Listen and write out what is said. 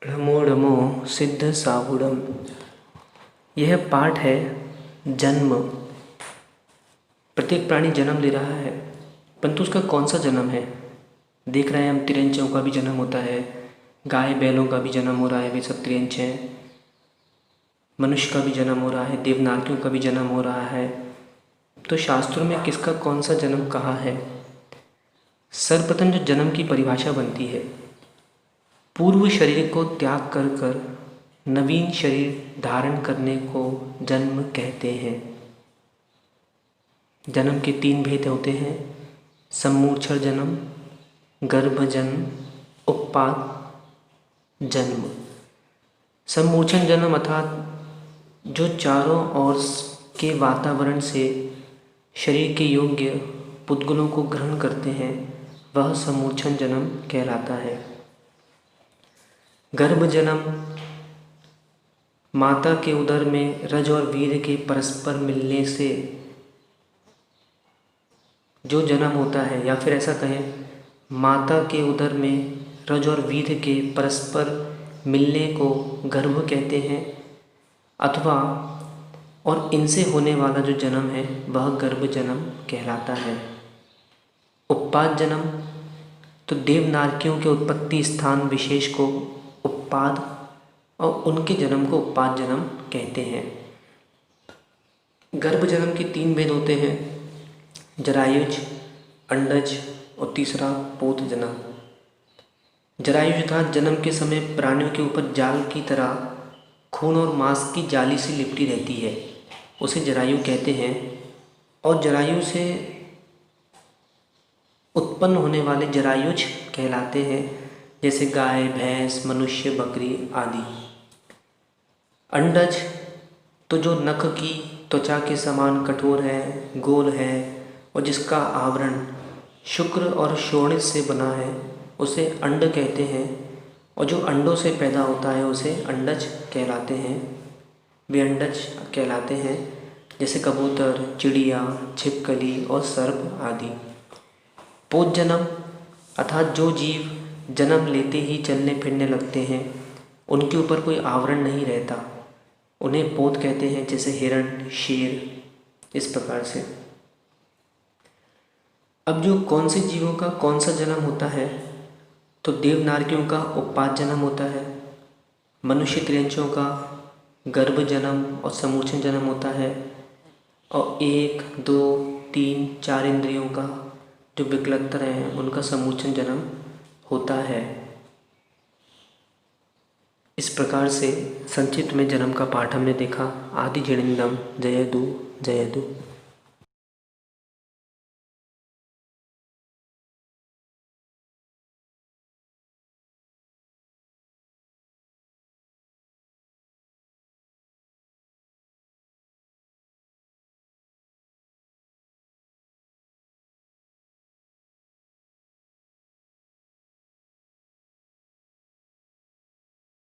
ढमो ढमो सिद्ध साहुडम। यह पाठ है जन्म। प्रत्येक प्राणी जन्म ले रहा है, परंतु उसका कौन सा जन्म है? देख रहे हैं हम, तिरंचों का भी जन्म होता है, गाय बैलों का भी जन्म हो रहा है, वे सब तिरंच हैं। मनुष्य का भी जन्म हो रहा है, देवनागियों का भी जन्म हो रहा है। तो शास्त्रों में किसका कौन सा जन्म कहा है? सर्वप्रथम जो जन्म की परिभाषा बनती है, पूर्व शरीर को त्याग कर कर नवीन शरीर धारण करने को जन्म कहते हैं। जन्म के 3 भेद होते हैं: सम्मूर्छण जन्म, गर्भ जन्म, उत्पाद जन्म। सम्मूर्छण जन्म अर्थात जो चारों ओर के वातावरण से शरीर के योग्य पुद्गलों को ग्रहण करते हैं, वह सम्मूर्छण जन्म कहलाता है। गर्भ जन्म माता के उदर में रज और वीर्य के परस्पर मिलने से जो जन्म होता है, या फिर ऐसा कहें, माता के उदर में रज और वीर्य के परस्पर मिलने को गर्भ कहते हैं, अथवा और इनसे होने वाला जो जन्म है वह गर्भ जन्म कहलाता है। उत्पाद जन्म तो देवनागियों के उत्पत्ति स्थान विशेष को उत्पाद और उनके जन्म को उत्पाद जन्म कहते हैं। गर्भ जन्म के 3 भेद होते हैं: जरायुज, अंडज और तीसरा पोत जन्म। जरायुज अर्थात जन्म के समय प्राणियों के ऊपर जाल की तरह खून और मांस की जाली से लिपटी रहती है, उसे जरायु कहते हैं। और जरायु से उत्पन्न होने वाले जरायुज कहलाते हैं, जैसे गाय, भैंस, मनुष्य, बकरी आदि। अंडज तो जो नख की त्वचा के समान कठोर है, गोल है और जिसका आवरण शुक्र और शोणित से बना है, उसे अंड कहते हैं। और जो अंडों से पैदा होता है उसे अंडज कहलाते हैं। वे अंडज कहलाते हैं, जैसे कबूतर, चिड़िया, छिपकली और सर्प आदि। पोत जन्म अर्थात जो जीव जन्म लेते ही चलने फिरने लगते हैं, उनके ऊपर कोई आवरण नहीं रहता, उन्हें पोत कहते हैं, जैसे हिरण, शेर, इस प्रकार से। अब जो कौन से जीवों का कौन सा जन्म होता है, तो देवनागियों का उत्पाद जन्म होता है, मनुष्य तिरंचों का गर्भ जन्म और सम्मूर्छण जन्म होता है, और 1, 2, 3, 4 इंद्रियों का जो विकलतर हैं उनका सम्मूर्छण जन्म होता है। इस प्रकार से संक्षिप्त में जन्म का पाठ हमने देखा। आदि जनिंदम जयदु जयदु।